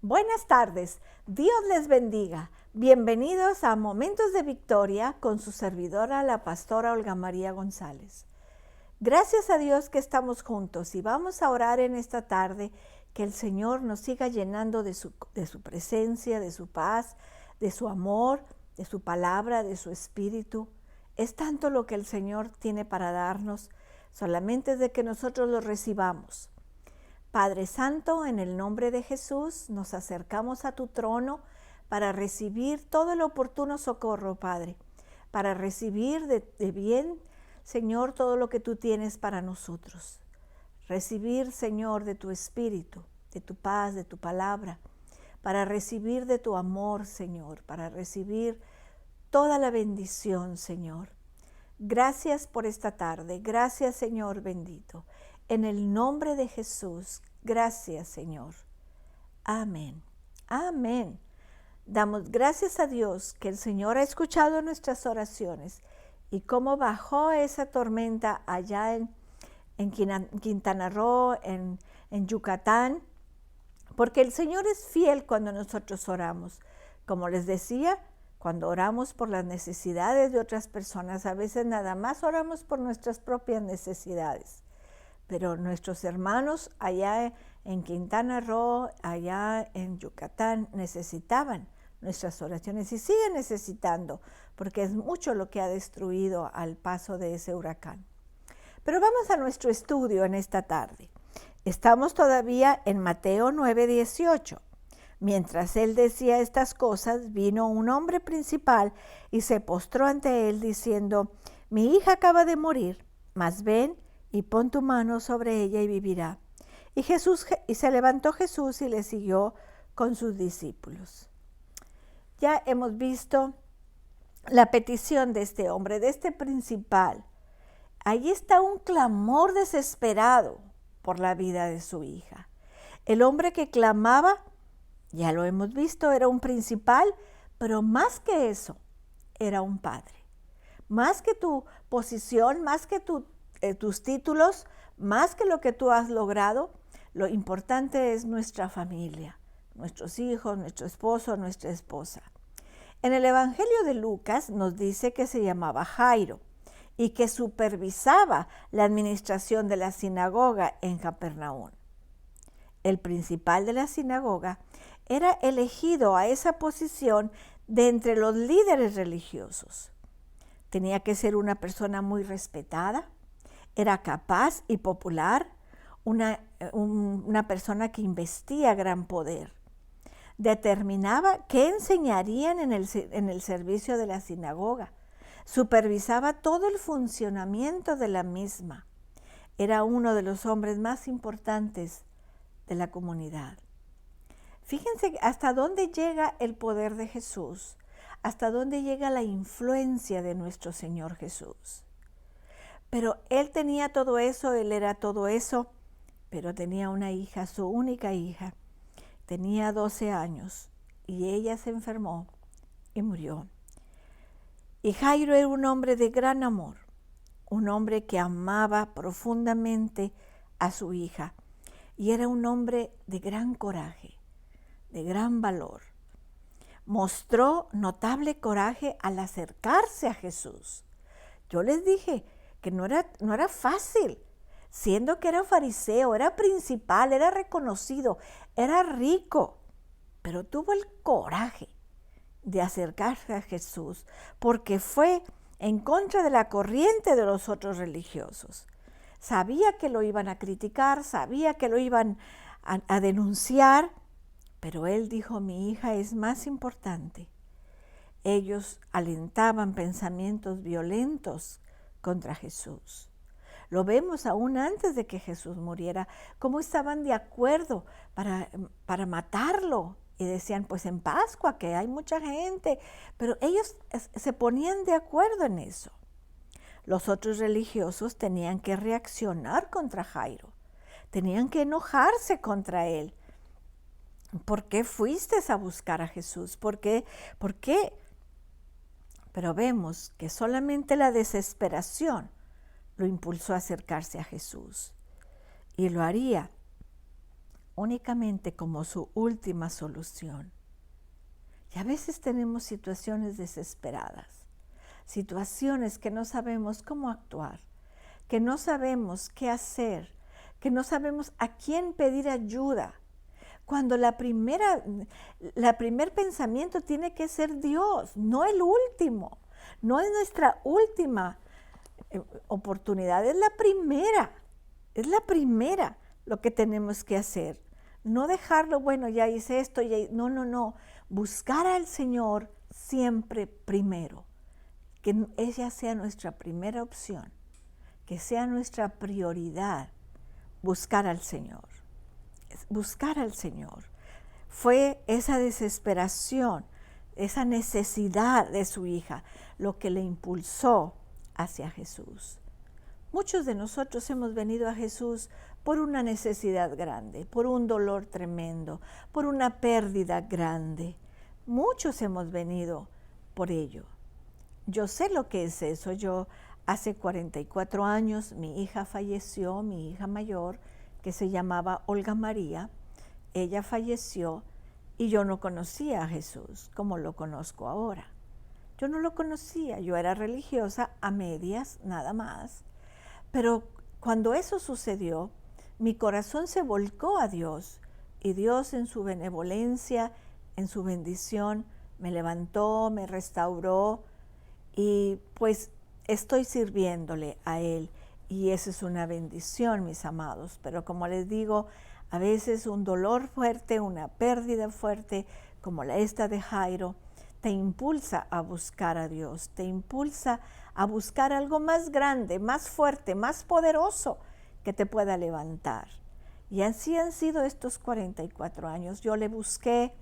Buenas tardes, Dios les bendiga. Bienvenidos a Momentos de Victoria con su servidora, la pastora Olga María González. Gracias a Dios que estamos juntos y vamos a orar en esta tarde que el Señor nos siga llenando de su presencia, de su paz, de su amor, de su palabra, de su espíritu. Es tanto lo que el Señor tiene para darnos, solamente es de que nosotros lo recibamos. Padre Santo, en el nombre de Jesús, nos acercamos a tu trono para recibir todo el oportuno socorro, Padre, para recibir de bien, Señor, todo lo que tú tienes para nosotros. Recibir, Señor, de tu espíritu, de tu paz, de tu palabra, para recibir de tu amor, Señor, para recibir toda la bendición, Señor. Gracias por esta tarde, gracias, Señor bendito. En el nombre de Jesús, gracias, Señor. Amén. Amén. Damos gracias a Dios que el Señor ha escuchado nuestras oraciones y cómo bajó esa tormenta allá en Quintana Roo, en Yucatán, porque el Señor es fiel cuando nosotros oramos. Como les decía, cuando oramos por las necesidades de otras personas, a veces nada más oramos por nuestras propias necesidades. Pero nuestros hermanos allá en Quintana Roo, allá en Yucatán, necesitaban nuestras oraciones y siguen necesitando, porque es mucho lo que ha destruido al paso de ese huracán. Pero vamos a nuestro estudio en esta tarde. Estamos todavía en Mateo 9:18. Mientras él decía estas cosas, vino un hombre principal y se postró ante él diciendo: mi hija acaba de morir, mas ven y pon tu mano sobre ella y vivirá. Y se levantó Jesús y le siguió con sus discípulos. Ya hemos visto la petición de este hombre, de este principal. Allí está un clamor desesperado por la vida de su hija. El hombre que clamaba, ya lo hemos visto, era un principal, pero más que eso, era un padre. Más que tu posición, más que tus títulos, más que lo que tú has logrado, lo importante es nuestra familia, nuestros hijos, nuestro esposo, nuestra esposa. En el Evangelio de Lucas nos dice que se llamaba Jairo y que supervisaba la administración de la sinagoga en Capernaum. El principal de la sinagoga era elegido a esa posición de entre los líderes religiosos. Tenía que ser una persona muy respetada, era capaz y popular, una persona que investía gran poder. Determinaba qué enseñarían en el servicio de la sinagoga. Supervisaba todo el funcionamiento de la misma. Era uno de los hombres más importantes de la comunidad. Fíjense hasta dónde llega el poder de Jesús, hasta dónde llega la influencia de nuestro Señor Jesús. Pero él tenía todo eso, él era todo eso, pero tenía una hija, su única hija. Tenía 12 años y ella se enfermó y murió. Y Jairo era un hombre de gran amor, un hombre que amaba profundamente a su hija y era un hombre de gran coraje, de gran valor. Mostró notable coraje al acercarse a Jesús. Yo les dije que no era fácil, siendo que era fariseo, era principal, era reconocido, era rico, pero tuvo el coraje de acercarse a Jesús porque fue en contra de la corriente de los otros religiosos. Sabía que lo iban a criticar, sabía que lo iban a denunciar, pero él dijo: mi hija es más importante. Ellos alentaban pensamientos violentos contra Jesús. Lo vemos aún antes de que Jesús muriera, cómo estaban de acuerdo para matarlo. Y decían, pues en Pascua, que hay mucha gente, pero ellos se ponían de acuerdo en eso. Los otros religiosos tenían que reaccionar contra Jairo, tenían que enojarse contra él. ¿Por qué fuiste a buscar a Jesús? ¿Por qué? ¿Por qué? Pero vemos que solamente la desesperación lo impulsó a acercarse a Jesús. Y lo haría únicamente como su última solución. Y a veces tenemos situaciones desesperadas, situaciones que no sabemos cómo actuar, que no sabemos qué hacer, que no sabemos a quién pedir ayuda. Cuando el primer pensamiento tiene que ser Dios, no el último, no es nuestra última oportunidad, es la primera lo que tenemos que hacer. No dejarlo, bueno, ya hice esto, no, buscar al Señor siempre primero, que ella sea nuestra primera opción, que sea nuestra prioridad, buscar al Señor. Buscar al Señor. Fue esa desesperación, esa necesidad de su hija, lo que le impulsó hacia Jesús. Muchos de nosotros hemos venido a Jesús por una necesidad grande, por un dolor tremendo, por una pérdida grande. Muchos hemos venido por ello. Yo sé lo que es eso. Yo hace 44 años, mi hija falleció, mi hija mayor, que se llamaba Olga María. Ella falleció y yo no conocía a Jesús como lo conozco ahora. Yo no lo conocía, yo era religiosa a medias, nada más. Pero cuando eso sucedió, mi corazón se volcó a Dios y Dios en su benevolencia, en su bendición, me levantó, me restauró y pues estoy sirviéndole a Él. Y eso es una bendición, mis amados. Pero como les digo, a veces un dolor fuerte, una pérdida fuerte, como esta de Jairo, te impulsa a buscar a Dios, te impulsa a buscar algo más grande, más fuerte, más poderoso que te pueda levantar. Y así han sido estos 44 años. Yo le busqué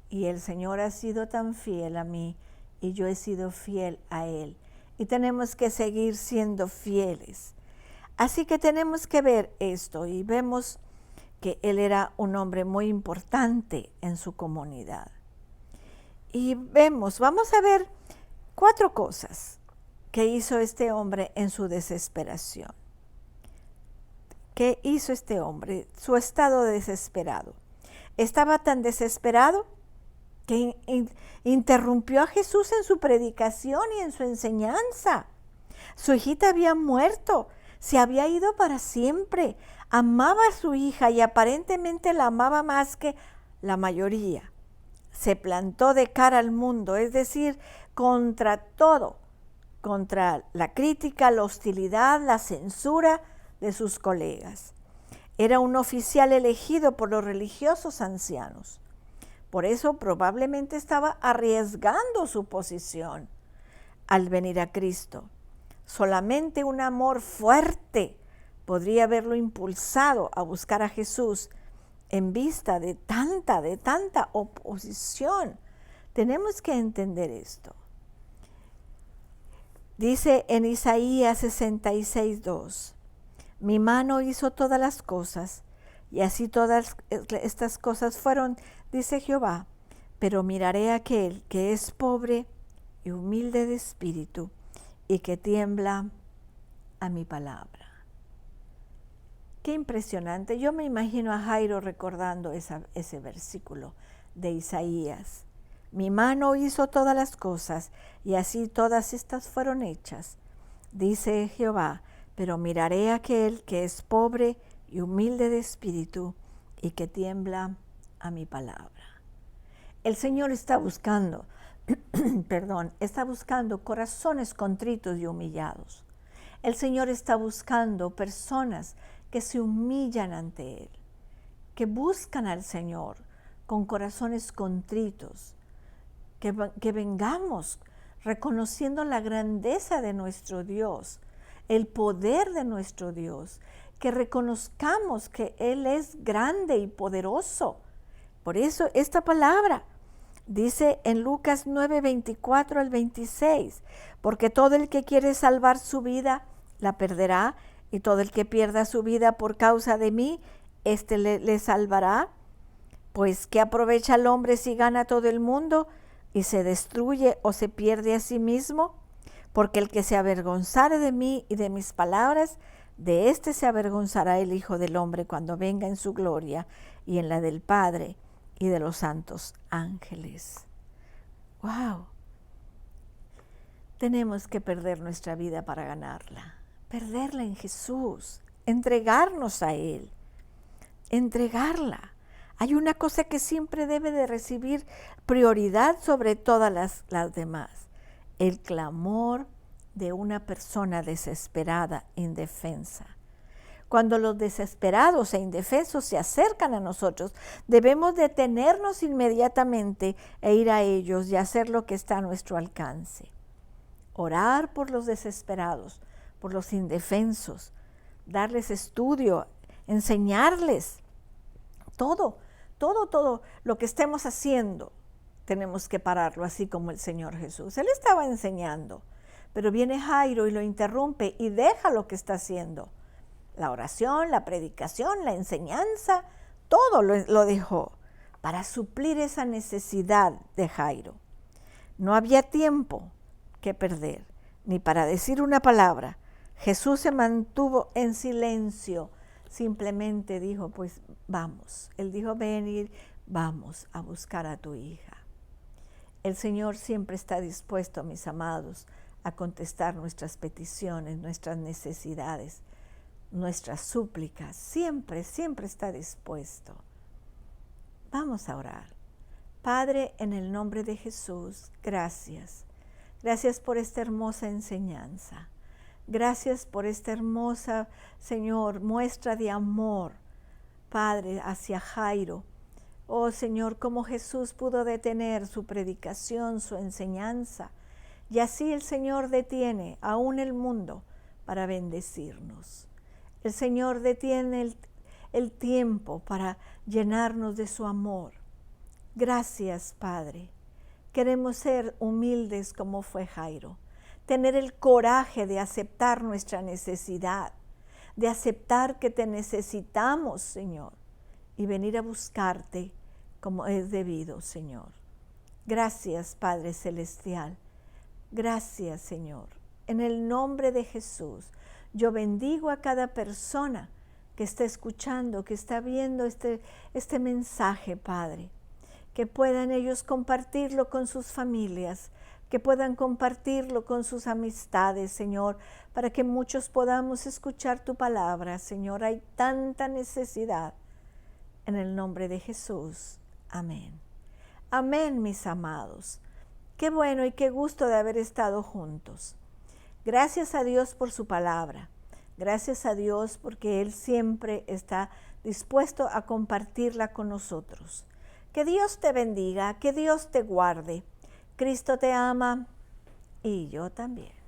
y el Señor ha sido tan fiel a mí y yo he sido fiel a Él. Y tenemos que seguir siendo fieles. Así que tenemos que ver esto y vemos que él era un hombre muy importante en su comunidad. Y vamos a ver 4 cosas que hizo este hombre en su desesperación. ¿Qué hizo este hombre? Su estado desesperado. Estaba tan desesperado que interrumpió a Jesús en su predicación y en su enseñanza. Su hijita había muerto. Se había ido para siempre. Amaba a su hija y aparentemente la amaba más que la mayoría. Se plantó de cara al mundo, es decir, contra todo, contra la crítica, la hostilidad, la censura de sus colegas. Era un oficial elegido por los religiosos ancianos. Por eso probablemente estaba arriesgando su posición al venir a Cristo. Solamente un amor fuerte podría haberlo impulsado a buscar a Jesús en vista de tanta oposición. Tenemos que entender esto. Dice en Isaías 66:2, mi mano hizo todas las cosas, y así todas estas cosas fueron, dice Jehová, pero miraré a aquel que es pobre y humilde de espíritu, y que tiembla a mi palabra. Qué impresionante. Yo me imagino a Jairo recordando ese versículo de Isaías. Mi mano hizo todas las cosas, y así todas estas fueron hechas, dice Jehová, pero miraré a aquel que es pobre y humilde de espíritu, y que tiembla a mi palabra. El Señor está buscando, está buscando corazones contritos y humillados. El Señor está buscando personas que se humillan ante Él, que buscan al Señor con corazones contritos, que vengamos reconociendo la grandeza de nuestro Dios, el poder de nuestro Dios, que reconozcamos que Él es grande y poderoso. Por eso esta palabra dice en Lucas 9:24 al 26, porque todo el que quiere salvar su vida la perderá, y todo el que pierda su vida por causa de mí, le salvará. Pues ¿qué aprovecha el hombre si gana todo el mundo y se destruye o se pierde a sí mismo? Porque el que se avergonzare de mí y de mis palabras, De éste se avergonzará el Hijo del Hombre cuando venga en su gloria y en la del Padre y de los santos ángeles. ¡Wow! Tenemos que perder nuestra vida para ganarla. Perderla en Jesús. Entregarnos a Él. Entregarla. Hay una cosa que siempre debe de recibir prioridad sobre todas las demás. El clamor de una persona desesperada, indefensa. Cuando los desesperados e indefensos se acercan a nosotros, debemos detenernos inmediatamente e ir a ellos y hacer lo que está a nuestro alcance. Orar por los desesperados, por los indefensos, darles estudio, enseñarles todo lo que estemos haciendo. Tenemos que pararlo así como el Señor Jesús. Él estaba enseñando, pero viene Jairo y lo interrumpe y deja lo que está haciendo. La oración, la predicación, la enseñanza, todo lo dejó para suplir esa necesidad de Jairo. No había tiempo que perder, ni para decir una palabra. Jesús se mantuvo en silencio, simplemente dijo, pues vamos. Él dijo, ven y vamos a buscar a tu hija. El Señor siempre está dispuesto, mis amados, a contestar nuestras peticiones, nuestras necesidades, nuestras súplicas. Siempre, siempre está dispuesto. Vamos a orar. Padre, en el nombre de Jesús, gracias. Gracias por esta hermosa enseñanza. Gracias por esta hermosa, Señor, muestra de amor, Padre, hacia Jairo. Oh, Señor, cómo Jesús pudo detener su predicación, su enseñanza. Y así el Señor detiene aún el mundo para bendecirnos. El Señor detiene el tiempo para llenarnos de su amor. Gracias, Padre. Queremos ser humildes como fue Jairo. Tener el coraje de aceptar nuestra necesidad, de aceptar que te necesitamos, Señor, y venir a buscarte como es debido, Señor. Gracias, Padre Celestial. Gracias, Señor. En el nombre de Jesús, yo bendigo a cada persona que está escuchando, que está viendo este mensaje, Padre. Que puedan ellos compartirlo con sus familias, que puedan compartirlo con sus amistades, Señor, para que muchos podamos escuchar tu palabra, Señor. Hay tanta necesidad. En el nombre de Jesús. Amén. Amén, mis amados. Qué bueno y qué gusto de haber estado juntos. Gracias a Dios por su palabra. Gracias a Dios porque Él siempre está dispuesto a compartirla con nosotros. Que Dios te bendiga, que Dios te guarde. Cristo te ama y yo también.